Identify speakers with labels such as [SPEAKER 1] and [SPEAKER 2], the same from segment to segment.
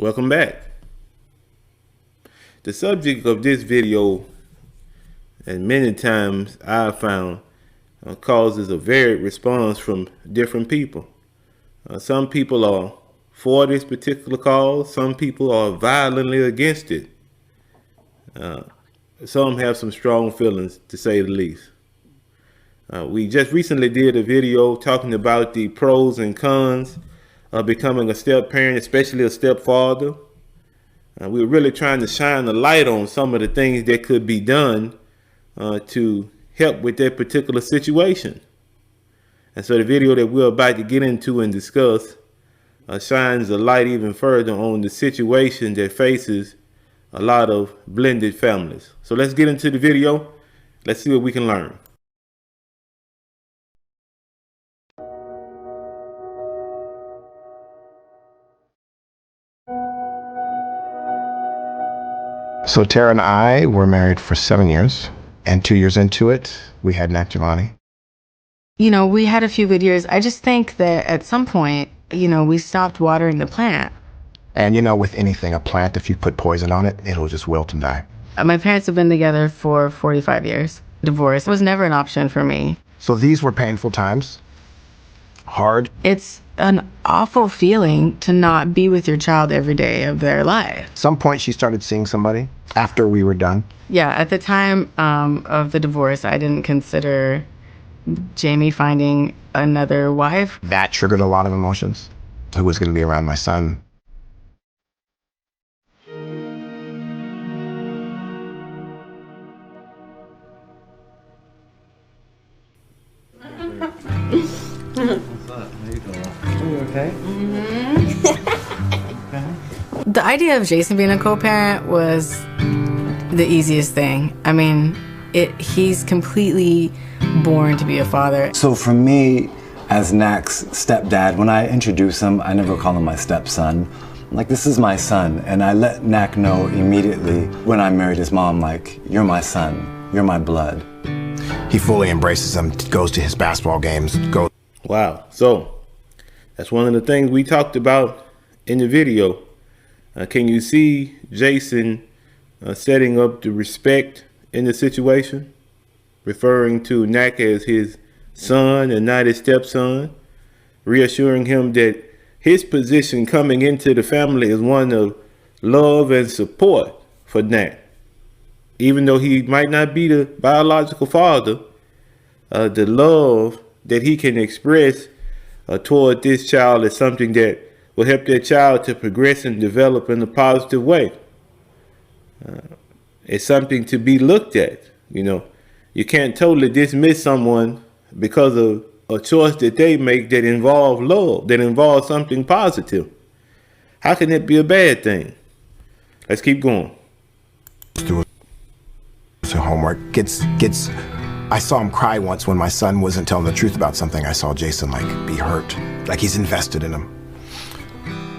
[SPEAKER 1] Welcome back. The subject of this video, and many times I've found, causes a varied response from different people. Some people are for this particular cause. Some people are violently against it. Some have some strong feelings, to say the least. We just recently did a video talking about the pros and cons of becoming a step parent, especially a stepfather. We were really trying to shine a light on some of the things that could be done to help with that particular situation. And so the video that we're about to get into and discuss shines a light even further on the situation that faces a lot of blended families. So let's get into the video. Let's see what we can learn.
[SPEAKER 2] So Tara and I were married for 7 years, and 2 years into it, we had Nak Jelani.
[SPEAKER 3] You know, we had a few good years. I just think that at some point, we stopped watering the plant.
[SPEAKER 2] And with anything, a plant, if you put poison on it, it'll just wilt and die.
[SPEAKER 3] My parents have been together for 45 years. Divorce was never an option for me.
[SPEAKER 2] So these were painful times, hard.
[SPEAKER 3] It's an awful feeling to not be with your child every day of their life.
[SPEAKER 2] At some point, she started seeing somebody after we were done.
[SPEAKER 3] Yeah, at the time of the divorce, I didn't consider Jamie finding another wife.
[SPEAKER 2] That triggered a lot of emotions. Who was going to be around my son?
[SPEAKER 3] The idea of Jason being a co-parent was the easiest thing. I mean, he's completely born to be a father.
[SPEAKER 4] So for me, as Nak's stepdad, when I introduce him, I never call him my stepson. Like, this is my son, and I let Nak know immediately when I married his mom, like, you're my son, you're my blood.
[SPEAKER 2] He fully embraces him, goes to his basketball games,
[SPEAKER 1] Wow. So that's one of the things we talked about in the video. Can you see Jason setting up the respect in the situation, referring to Nak as his son and not his stepson, reassuring him that his position coming into the family is one of love and support for Nak. Even though he might not be the biological father, the love that he can express toward this child is something that will help that child to progress and develop in a positive way. It's something to be looked at. You can't totally dismiss someone because of a choice that they make that involves love, that involves something positive. How can it be a bad thing? Let's keep going.
[SPEAKER 2] do homework, I saw him cry once when my son wasn't telling the truth about something. I saw Jason be hurt, like he's invested in him.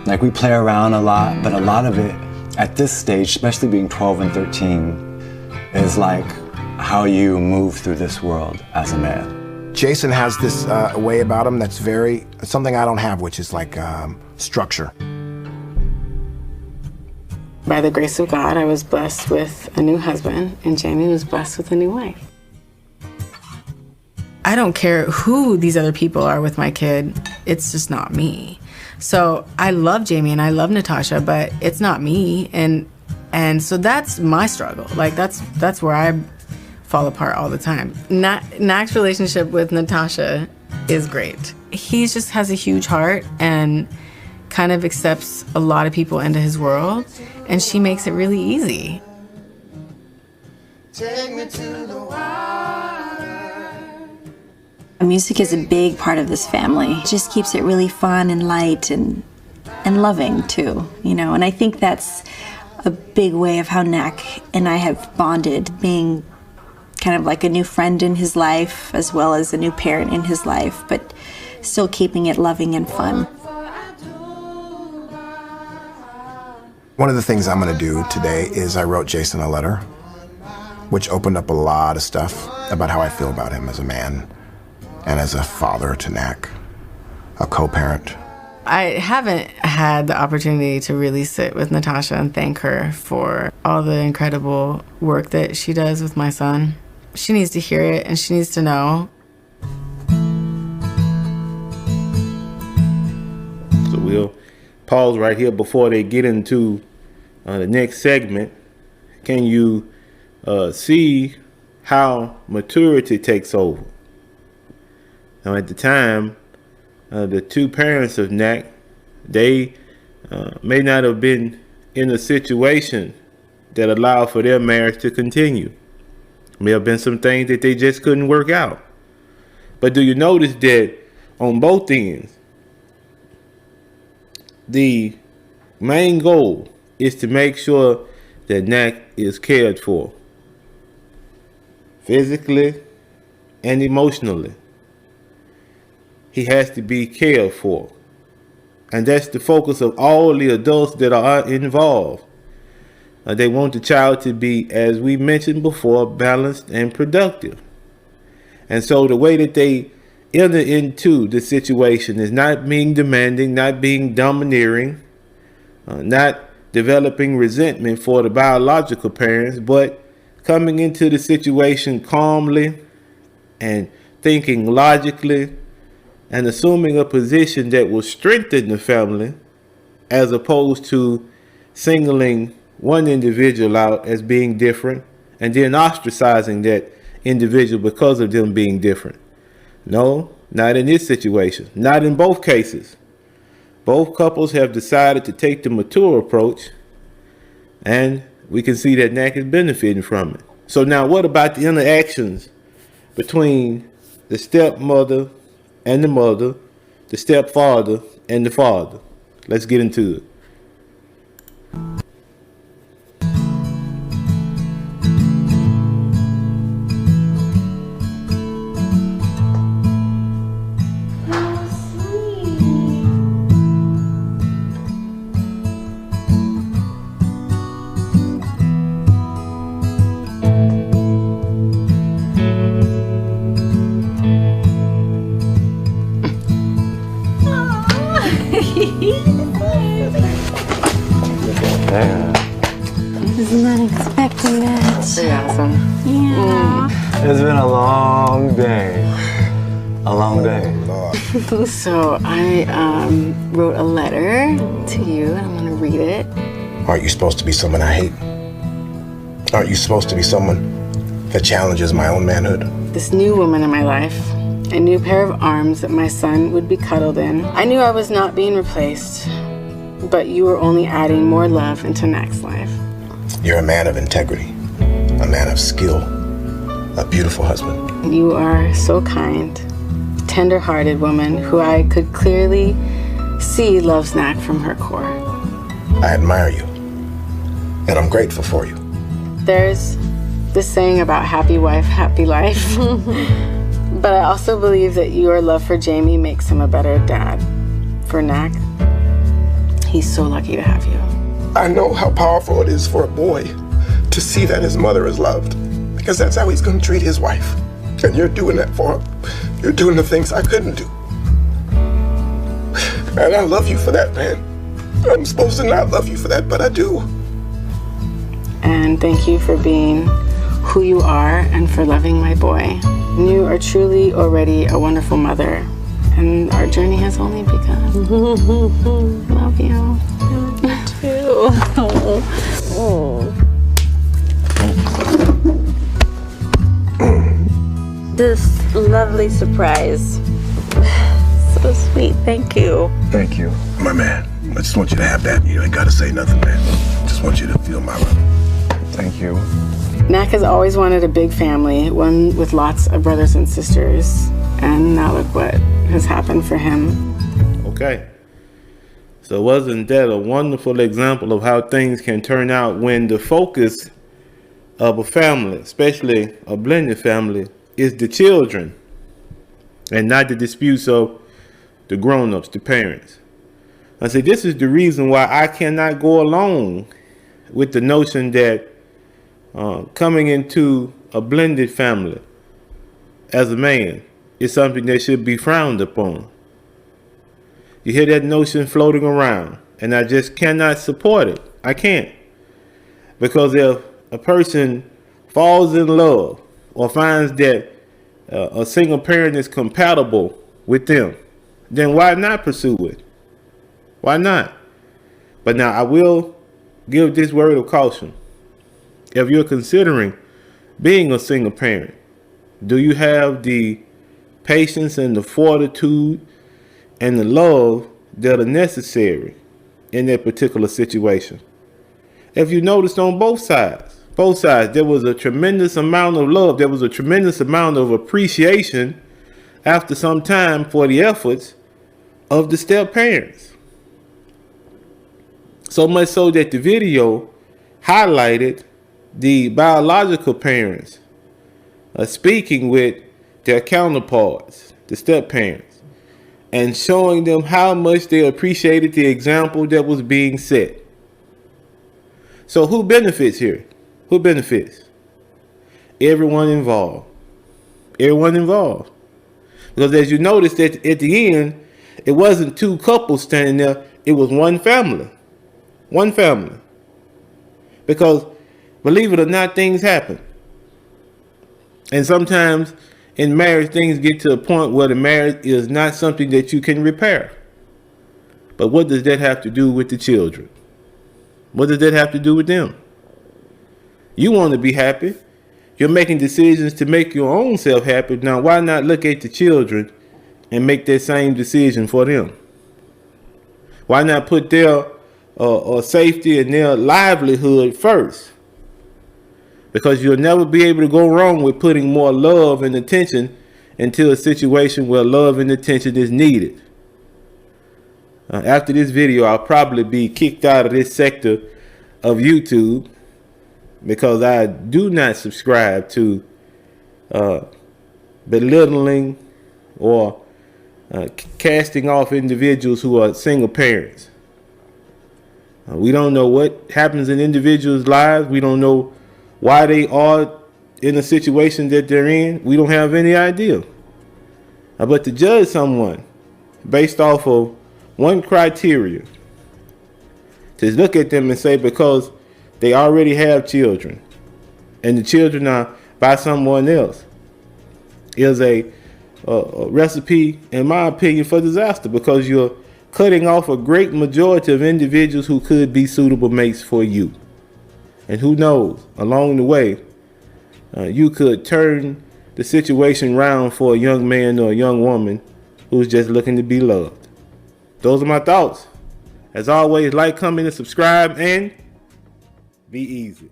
[SPEAKER 4] Like, we play around a lot, but a lot of it at this stage, especially being 12 and 13, is like how you move through this world as a man.
[SPEAKER 2] Jason has this way about him that's something I don't have, which is structure.
[SPEAKER 3] By the grace of God, I was blessed with a new husband, and Jamie was blessed with a new wife. I don't care who these other people are with my kid. It's just not me. So I love Jamie and I love Natasha, but it's not me. And so that's my struggle. That's where I fall apart all the time. Nak's relationship with Natasha is great. He just has a huge heart and kind of accepts a lot of people into his world, and she makes it really easy.
[SPEAKER 5] Take me to the water.
[SPEAKER 6] Music is a big part of this family. It just keeps it really fun and light and loving too, and I think that's a big way of how Nak and I have bonded, being kind of like a new friend in his life as well as a new parent in his life, but still keeping it loving and fun.
[SPEAKER 2] One of the things I'm going to do today is I wrote Jason a letter, which opened up a lot of stuff about how I feel about him as a man and as a father to Nak, a co-parent.
[SPEAKER 3] I haven't had the opportunity to really sit with Natasha and thank her for all the incredible work that she does with my son. She needs to hear it and she needs to know.
[SPEAKER 1] So we'll pause right here before they get into the next segment. Can you see how maturity takes over? Now, at the time, the two parents of Nak, they may not have been in a situation that allowed for their marriage to continue. May have been some things that they just couldn't work out. But do you notice that on both ends, the main goal is to make sure that Nak is cared for physically and emotionally. He has to be cared for. And that's the focus of all the adults that are involved. They want the child to be, as we mentioned before, balanced and productive. And so the way that they enter into the situation is not being demanding, not being domineering, not developing resentment for the biological parents, but coming into the situation calmly and thinking logically and assuming a position that will strengthen the family as opposed to singling one individual out as being different and then ostracizing that individual because of them being different. No, not in this situation. Not in both cases. Both couples have decided to take the mature approach, and we can see that Nak is benefiting from it. So now what about the interactions between the stepmother and the mother, the stepfather and the father? Let's get into it.
[SPEAKER 6] Was not expecting that.
[SPEAKER 3] Pretty awesome.
[SPEAKER 6] Yeah.
[SPEAKER 4] It's been a long day. A long day.
[SPEAKER 3] So I wrote a letter to you, and I'm gonna read it.
[SPEAKER 2] Aren't you supposed to be someone I hate? Aren't you supposed to be someone that challenges my own manhood?
[SPEAKER 3] This new woman in my life, a new pair of arms that my son would be cuddled in. I knew I was not being replaced, but you were only adding more love into Nak's life.
[SPEAKER 2] You're a man of integrity, a man of skill, a beautiful husband.
[SPEAKER 3] You are so kind, tender-hearted woman who I could clearly see loves Nak from her core.
[SPEAKER 2] I admire you, and I'm grateful for you.
[SPEAKER 3] There's this saying about happy wife, happy life. But I also believe that your love for Jamie makes him a better dad. For Nak, he's so lucky to have you.
[SPEAKER 2] I know how powerful it is for a boy to see that his mother is loved, because that's how he's going to treat his wife. And you're doing that for him. You're doing the things I couldn't do. And I love you for that, man. I'm supposed to not love you for that, but I do.
[SPEAKER 3] And thank you for being who you are and for loving my boy. You are truly already a wonderful mother, and our journey has only begun. Love you.
[SPEAKER 6] Too. This lovely surprise. So sweet. Thank you.
[SPEAKER 4] Thank you.
[SPEAKER 2] My man, I just want you to have that. You ain't got to say nothing, man. I just want you to feel my love.
[SPEAKER 4] Thank you.
[SPEAKER 3] Nak has always wanted a big family, one with lots of brothers and sisters. And now look what has happened for him.
[SPEAKER 1] Okay. So wasn't that a wonderful example of how things can turn out when the focus of a family, especially a blended family, is the children and not the disputes of the grown-ups, the parents. I say this is the reason why I cannot go along with the notion that coming into a blended family as a man is something that should be frowned upon. You hear that notion floating around, and I just cannot support it. I can't. Because if a person falls in love or finds that a single parent is compatible with them, then why not pursue it? Why not? But now I will give this word of caution. If you're considering being a single parent, do you have the patience and the fortitude and the love that are necessary in that particular situation? If you noticed on both sides, there was a tremendous amount of love. There was a tremendous amount of appreciation after some time for the efforts of the step parents. So much so that the video highlighted the biological parents speaking with their counterparts, the step parents, and showing them how much they appreciated the example that was being set. So who benefits here? Who benefits? Everyone involved. Everyone involved. Because as you noticed at the end, it wasn't two couples standing there. It was one family. One family. Because believe it or not, things happen. And sometimes in marriage, things get to a point where the marriage is not something that you can repair. But what does that have to do with the children? What does that have to do with them? You want to be happy. You're making decisions to make your own self happy. Now, why not look at the children and make that same decision for them? Why not put their safety and their livelihood first? Because you'll never be able to go wrong with putting more love and attention into a situation where love and attention is needed. After this video, I'll probably be kicked out of this sector of YouTube because I do not subscribe to belittling or casting off individuals who are single parents. We don't know what happens in individuals' lives. We don't know why they are in the situation that they're in. We don't have any idea. But to judge someone based off of one criteria, to look at them and say because they already have children and the children are by someone else, is a recipe, in my opinion, for disaster, because you're cutting off a great majority of individuals who could be suitable mates for you. And who knows, along the way, you could turn the situation around for a young man or a young woman who's just looking to be loved. Those are my thoughts. As always, like, comment, and subscribe, and be easy.